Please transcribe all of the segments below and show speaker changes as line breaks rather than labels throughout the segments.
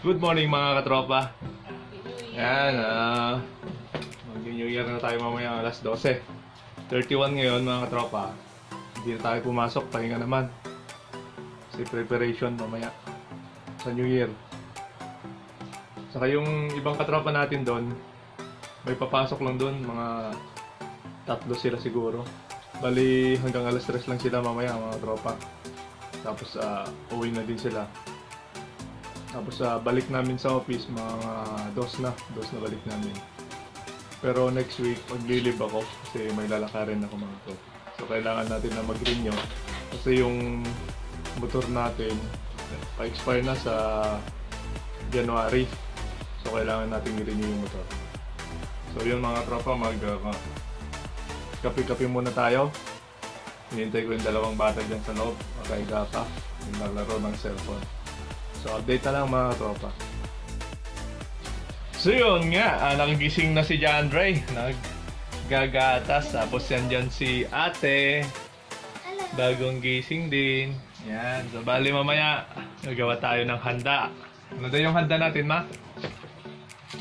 Good morning mga katropa. Yan, mag-New Year na tayo mamaya alas 12:31 ngayon mga katropa. Hindi na tayo pumasok, pahinga naman. Kasi preparation mamaya sa New Year. Saka yung ibang katropa natin doon, may papasok lang doon, mga 3 sila siguro. Bali hanggang alas 3 lang sila mamaya mga katropa. Tapos uwi na din sila. Tapos balik namin sa office mga 2 na balik namin. Pero next week mag-leave ako kasi may lalakarin ako mga to. So kailangan natin na mag-renew kasi yung motor natin pa-expire na sa January. So kailangan natin i-renew yung motor. So yun mga tropa, kape-kape muna tayo. Hinihintay ko yung 2 bata dyan sa loob, makahiga pa, yung naglaro ng cellphone. So update na lang mga tropa. So yun nga, nagigising na si Jandre, naggagatas, tapos yan dyan si ate, bagong gising din. Yan, so bali mamaya, nagawa tayo ng handa. Ano daw yung handa natin, ma?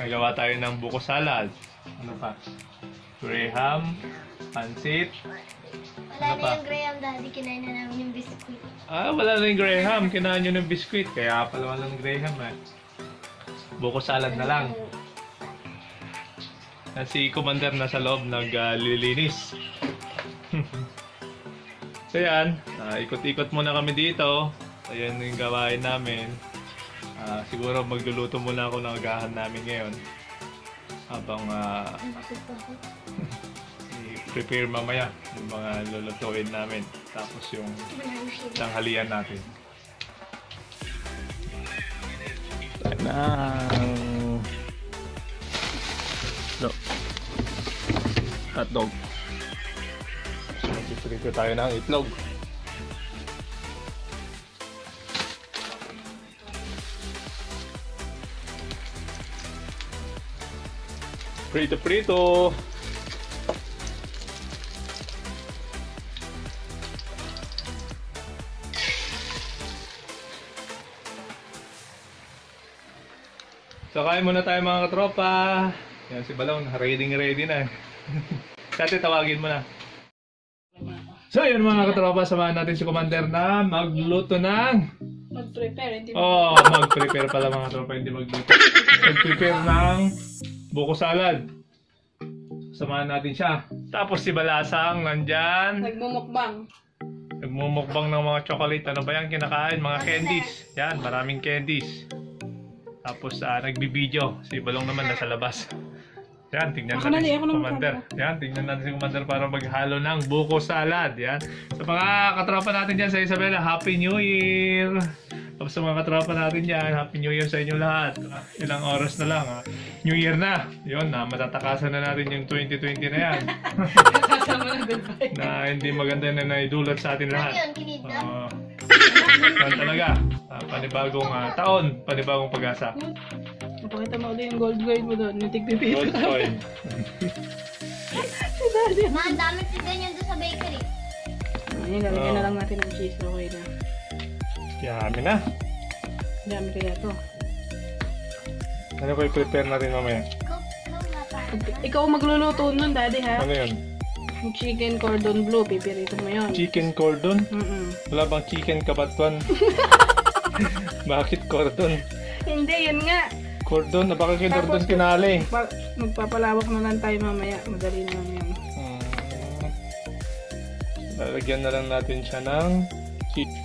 Nagawa tayo ng buko salad. Ano pa? Graham, pansit.
Wala na yung Graham, daddy. Kinain na namin yung biskuit.
Wala na yung Graham. Kinain nyo ng biskuit. Kaya pala walang Graham buko salad na lang. Si Commander na sa loob naglilinis. So yan, ikot-ikot muna kami dito. Ayan yung gawain namin. Siguro magluluto muna ako ng agahan namin ngayon. Habang prepare mamaya yung mga lulutuin namin. Tapos yung tanghalian natin. Hotdog. So mag-prepare tayo ng itlog. Prito. So kain muna tayo mga katropa. Yan si Balong, ready na. Dati tawagin mo na. So yun mga katropa, samahan natin si Commander na magluto ng...
Mag-prepare, hindi
mag-prepare pala mga katropa, hindi magluto. Mag-prepare ng buko salad. Samahan natin siya. Tapos si Balasang nandyan. Nagmumukbang ng mga chocolate. Ano ba yan kinakain? Mga candies. Yan, maraming candies. Tapos nagbibideo. Si Balong naman nasa labas. Yan, tingnan natin si Commander. Yan, tingnan natin si Commander para maghalo ng buko salad. Yan. Sa mga katropa natin dyan sa Isabela, Happy New Year! Tapos sa mga katropa natin dyan, Happy New Year sa inyo lahat. Ilang oras na lang. New Year na. Yun, matatakasan na natin yung 2020 na yan. Na hindi maganda na naidulot sa atin lahat. Yan talaga. Panibagong taon, panibagong pag-asa.
Napakita mo ulit yung gold coin mo doon, yung tig-pipi.
Gold coin.
Ma, ang dami ganyan doon sa bakery.
Ayun, lalagyan na lang natin ng cheese. Okay na.
Yummy na.
Dami kaya to.
Ano ko i-prepare natin mamaya?
Ikaw magluluto nun, daddy, ha?
Ano yun?
Yung chicken cordon bleu, pipirito mo yun.
Chicken cordon? Wala bang chicken kabatuan? Bakit cordon?
Hindi, yun nga.
Cordon? Baka cordon kinali.
Magpapalawak na lang tayo mamaya. Madali na lang yun.
Lalagyan na lang natin siya ng chicken.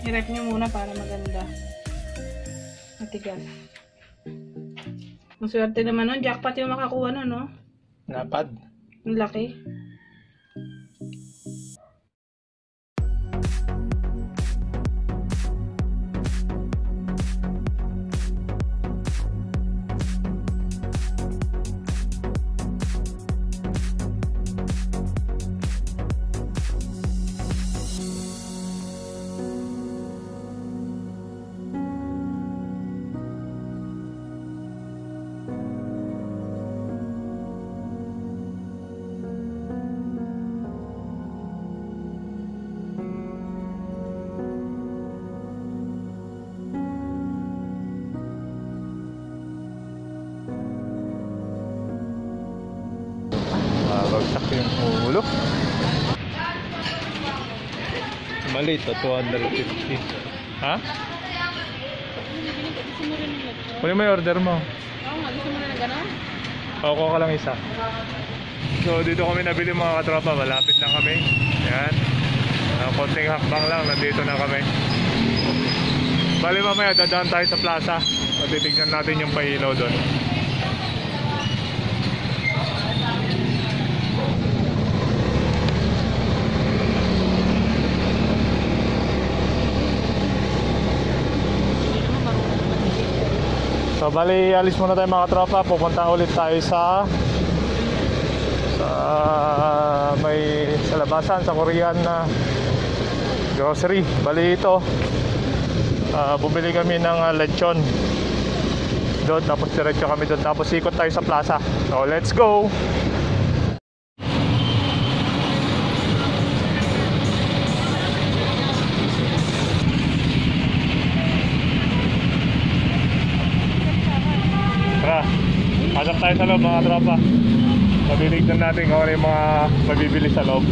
I-rep nyo muna para maganda. Matigas. Ang swerte naman nun. Jackpot yung makakuha nun, no?
Napad.
Ang laki.
Bagsak yung ulo. Maliit to, 250. Ha? Kunin mo yung order mo.
Oo nga, gusto mo na ng gano'n?
Ako ka lang isa. So dito kami nabili mga katropa, malapit lang kami. Ayan. Konting hakbang lang, nandito na kami. Bali mamaya dadaan tayo sa plaza. Titignan natin yung pailaw doon. So bali alis muna tayo mga tropa, pupunta ulit tayo sa labasan sa Korean na grocery. Bali ito bumili kami ng lechon doon, tapos diretso kami doon, tapos ikot tayo sa plaza. So let's go. Pasok tayo sa loob mga tropa. Matitignan natin kung ano yung mga mabibili sa loob.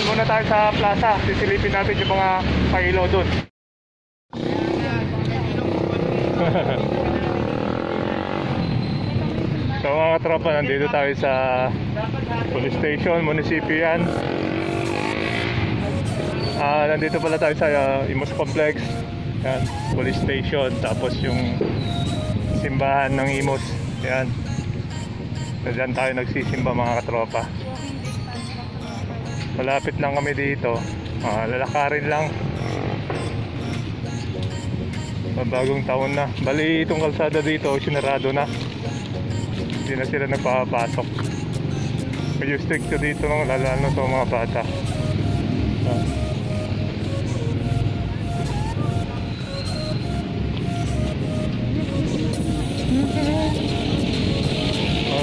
Daan muna tayo sa plaza. Sisilipin natin yung mga pailaw doon. So mga katropa, nandito tayo sa police station, munisipyo yan. Nandito pala tayo sa Imus Complex. Yan, police station. Tapos yung simbahan ng Imus. Yan. So dyan tayo nagsisimba mga katropa. Malapit lang kami dito. Lalakarin lang. Bagong taon na. Bali itong kalsada dito sinarado na. Hindi na sila nagpapasok. Medyo strict dito ng lalo sa mga bata.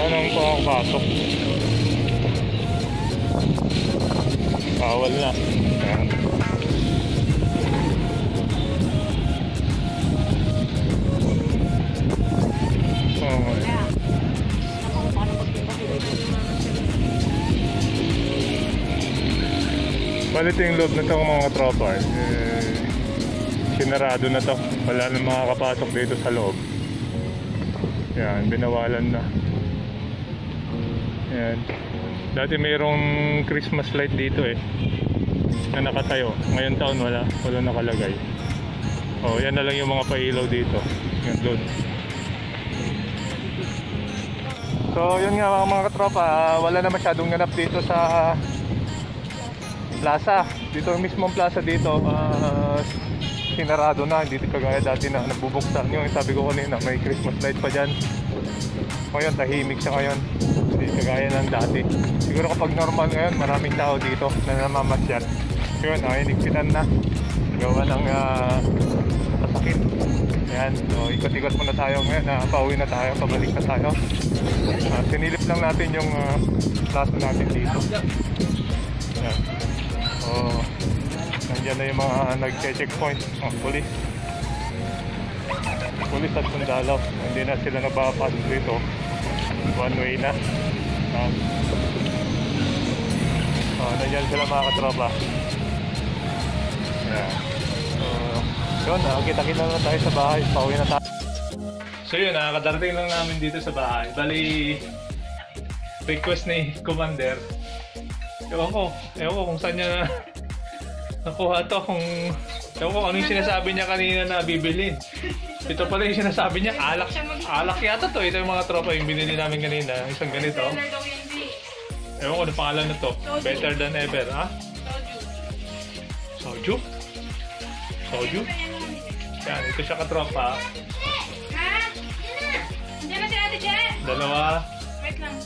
Nang pumapasok. Bawal na. Ayan. Balit yung loob na ito mga tropa. Sinarado na to. Wala na makakapasok dito sa loob. Yan, binawalan na. Yan. Dati mayroong Christmas light dito na nakatayo. Ngayon taon wala nakalagay. Oh, yan na lang yung mga pailaw dito. Yan doon. So, yun nga mga katropa, wala na masyadong ganap dito sa plaza. Dito mismong plaza dito, sinarado na. Hindi kagaya dati na nagbubuksan. Yung sabi ko kanina, may Christmas light pa dyan. Ngayon, tahimik siya ngayon. Hindi kagaya ng dati. Siguro kapag normal ngayon, maraming tao dito na namamasyal. Yun, inigpitan na. Gawa ng pasakit. Ayan, so ikot-ikot muna tayo ngayon. Pauwi na tayo, pabalik na tayo. Sinilip lang natin yung plaza natin dito. Ayan. So, nandyan na yung mga nag-checkpoint. Police. Police at sundalo. Hindi na sila nabapasok dito. One way na. Nandyan sila mga katropa. Yeah. So, yun, kita-kita na tayo sa bahay. Pauwi na tayo. So yun, nakakadarating lang namin dito sa bahay. Bali, request ni Commander. Ewan ko kung saan niya nakuha to. Ewan ko ano yung sinasabi niya kanina na bibilin. Ito pala yung sinasabi niya, alak yata to. Ito yung mga tropa yung binili namin kanina. Isang ganito. Ewan ko ano pangalan na to. Better than ever, ha? Soju? Soju? Yan, ito siya katropa. Dalawa.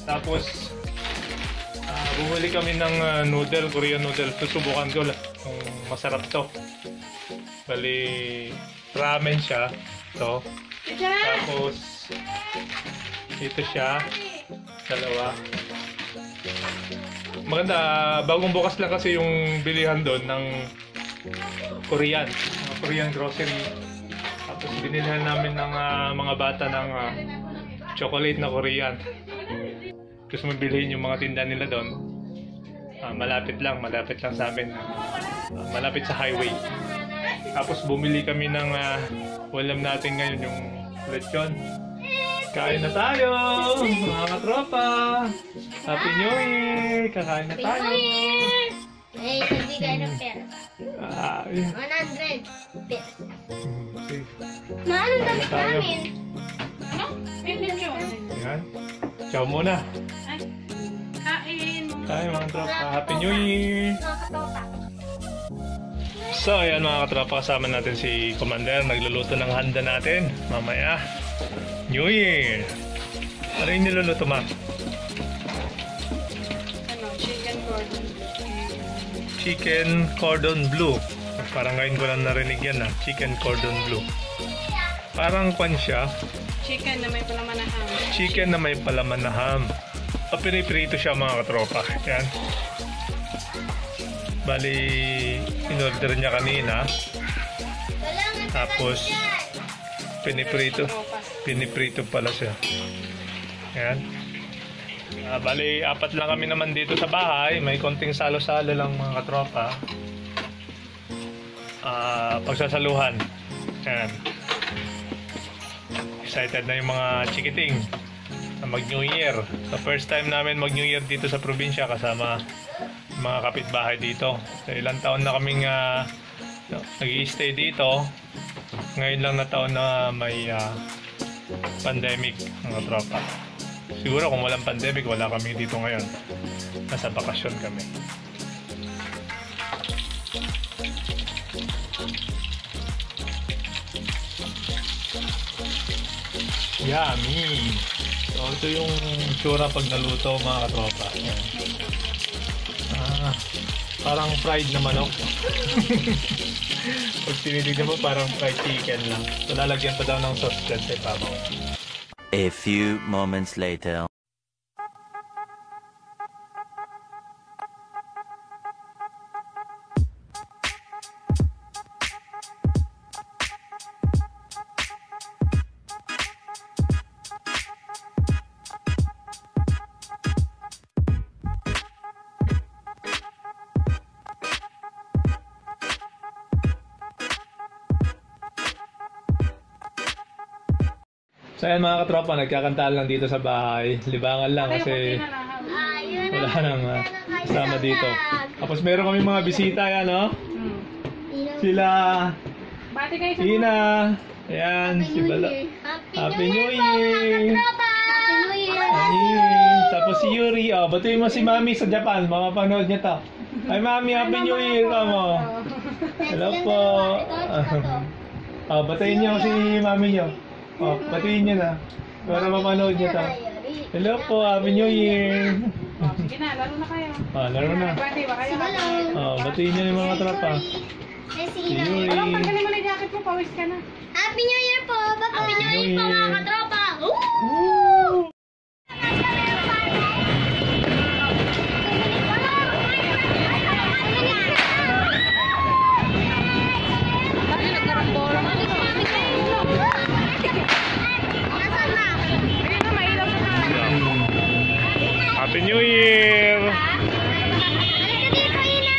Tapos, bumili kami ng noodle, Korean noodle. Susubukan ko kung masarap to. Bali, ramen siya. Ito. Tapos, ito siya. Dalawa. Maganda, bagong bukas lang kasi yung bilihan doon ng Korean. Korean grocery. Tapos binilhan namin ng mga bata ng chocolate na Korean. Gusto mo bilhin yung mga tinda nila doon. Malapit lang sa amin. Malapit sa highway. Tapos bumili kami ng ulam natin ngayon, yung lechon. Kain na tayo, mga katropa. Happy New Year! Kakain na tayo.
Hindi kayo ng pera. 100 pesos. Maano damit namin?
Ano? May lechon.
Yan. Ciao muna.
Kain.
Tayo mga tropa. Happy New Year! So, ayan mga katropa, kasama natin si Commander. Nagluluto ng handa natin. Mamaya, New Year! Ano yung niluluto, ma?
Chicken cordon.
Chicken cordon bleu. Parang ngayon ko lang narinig yan, chicken cordon bleu. Parang kwan siya.
Chicken na may palaman na ham.
Chicken na may palaman na ham. Piniprito siya mga katropa. Yan. Bali, in-order niya kanina. Tapos, piniprito pala siya. Yan. Bali, 4 lang kami naman dito sa bahay. May konting salo-salo lang mga katropa. Pagsasaluhan. Yan. Excited na yung mga chikiting na mag-New Year. So first time namin mag-New Year dito sa probinsya kasama mga kapitbahay dito. So ilang taon na kaming nag-i-stay dito. Ngayon lang na taon na may pandemic mga tropa. Siguro kung walang pandemic, wala kami dito ngayon. Nasa bakasyon kami. Yummy! So ito yung tsura pag naluto mga katropa. Yan. Parang fried na manok. Pag tinitignan mo parang fried chicken lang. So lalagyan pa daw ng sauce dyan sa ibabaw.
A few moments later.
So ayan mga katropa, nagkakantaan lang dito sa bahay. Libangan lang kasi wala nang kasama dito. Tapos meron kami mga bisita yan, no? Sila
Bati kayo sa
Ina. Ayan, si Bala. Happy New Year! Tapos si Yuri. Oh, batuin mo si Mami sa Japan. Mapapanood niya to. Ay Mami, Happy New Year ka mo. Hello po. Batuin niyo si Mami niyo. Oh, batiin niyo na. Para mapanood niya to. Hello po, Happy New Year!
Sige na, laro na kayo.
Laro na.
Bati ba kayo?
Batiin niyo yung mga tropa. Si Yuri.
Tanggalin mo na yung jacket mo, pawis ka na.
Happy New Year po! Happy New Year po mga katropa!
Woo! Happy New Year!
Halika dito, Ina!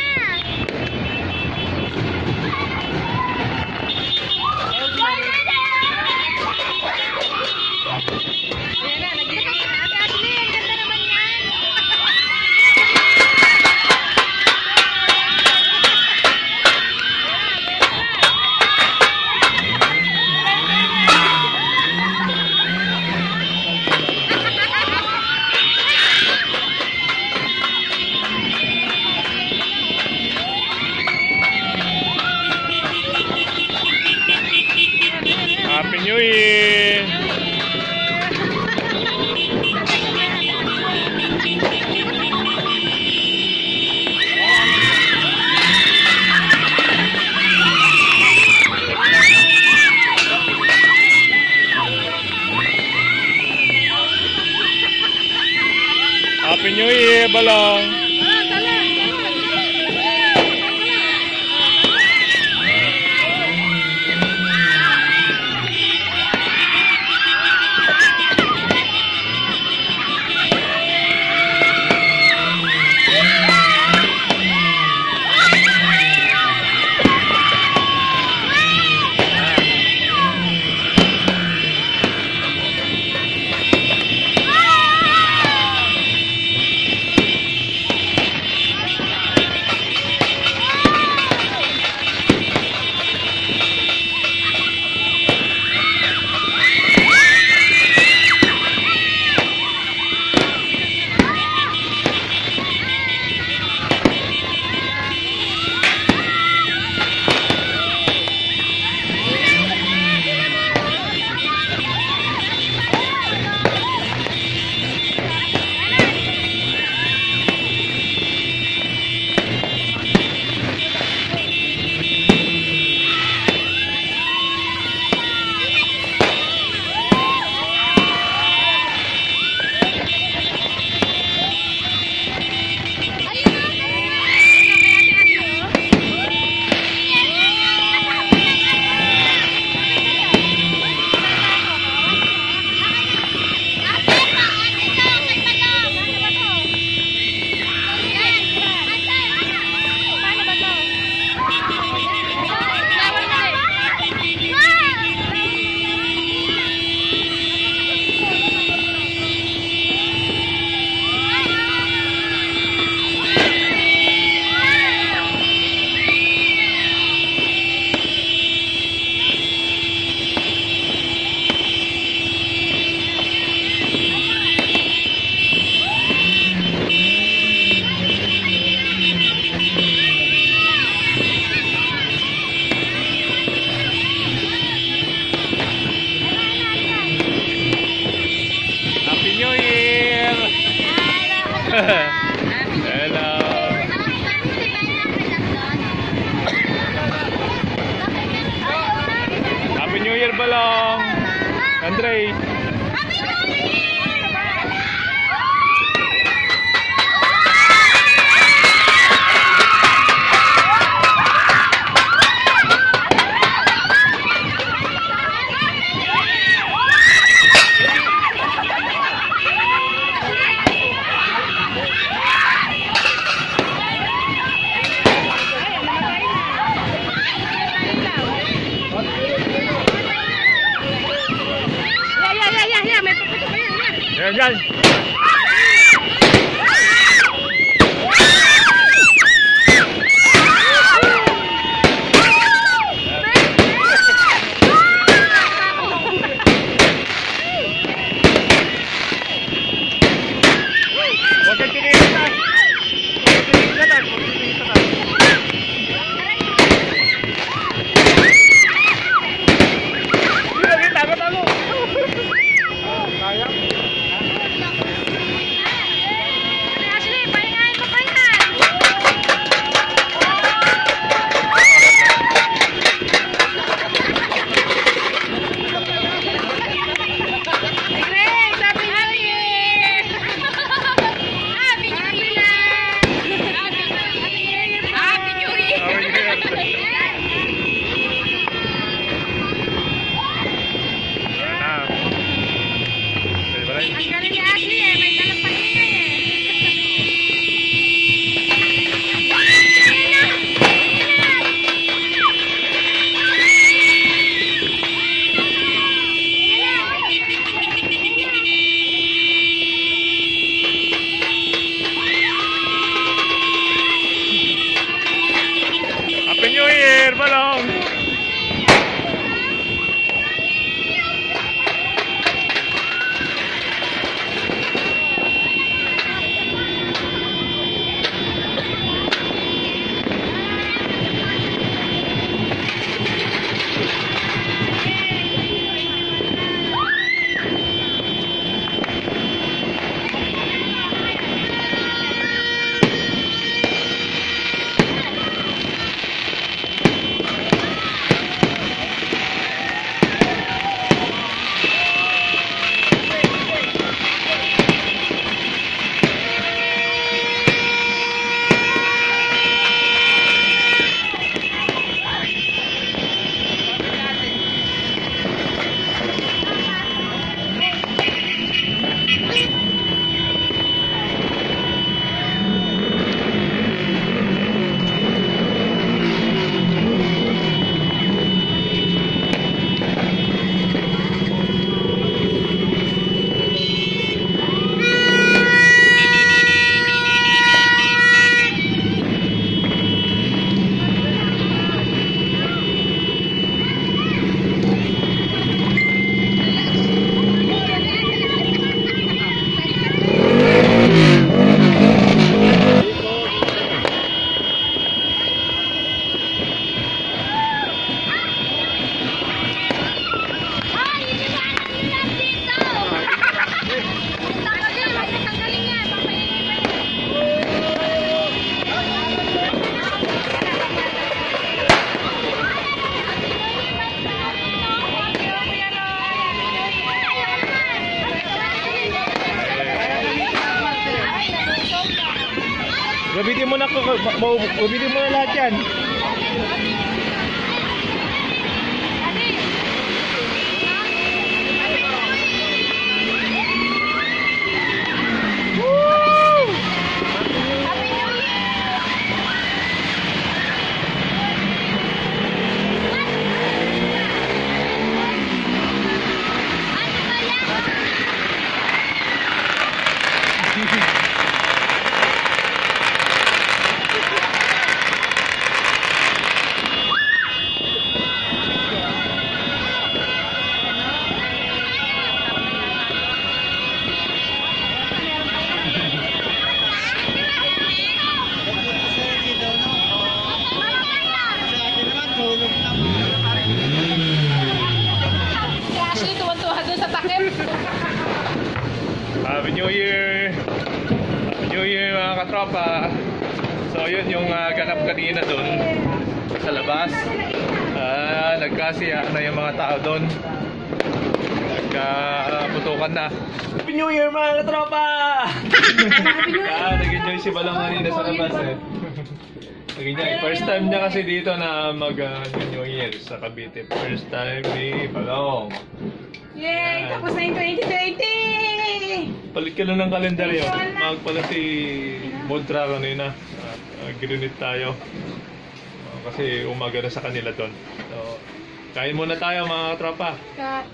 Gray. Yan, yan. Huwag kang tinigil na. Huwag kang tinigil na. Huwag kang tinigil na. Hindi na, tago. Kaya? Happy New Year, Balong! Gabitin mo na gabitin mo na lahat yan.
Ashley, tuwan-tuwa doon sa takip.
Happy New Year! Happy New Year mga katropa! So yun yung ganap kanina doon sa labas. Nagkasiya na yung mga tao doon. Nagkaputukan na. Happy New Year mga katropa! Nag-enjoy si Balong kanina sa labas eh. Nag-enjoy. First time niya kasi dito na mag-New Year sa Cavite. First time ni Balong.
Yay! Tapos na yung 2020!
Palit ka lang ng kalendaryo. Magpala si Modra kanina. Grinit tayo. Kasi umaga na sa kanila doon. So, kain muna tayo mga katropa.
Cut.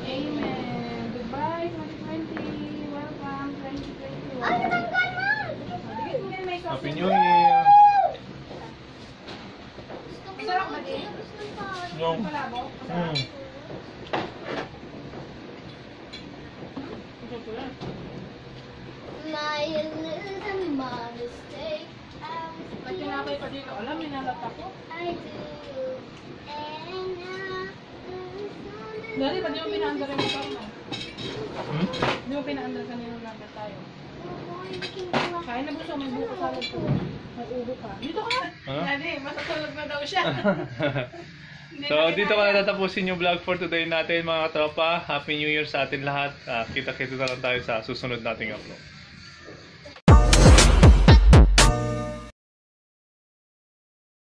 Amen. Goodbye, 2020. Welcome, 2021. Bigyan mo yan, may sauce.
Happy New Year!
Sarap ba din?
Yung...
Palabo?
My little mistake.
Ba't tinapay pa dito? Alam, minalata ko.
I do. And
Dari, ba't di mo pinaandar yung motor mo? Di mo pinaandar kanina lang tayo. Kain na gusto, may buko salad ko. May ubo ka. Dito ka!
Huh?
Dari, masatulog na daw siya.
So, dito ko na tatapusin yung vlog for today natin mga katropa. Happy New Year sa atin lahat. Kita-kita na lang tayo sa susunod nating upload.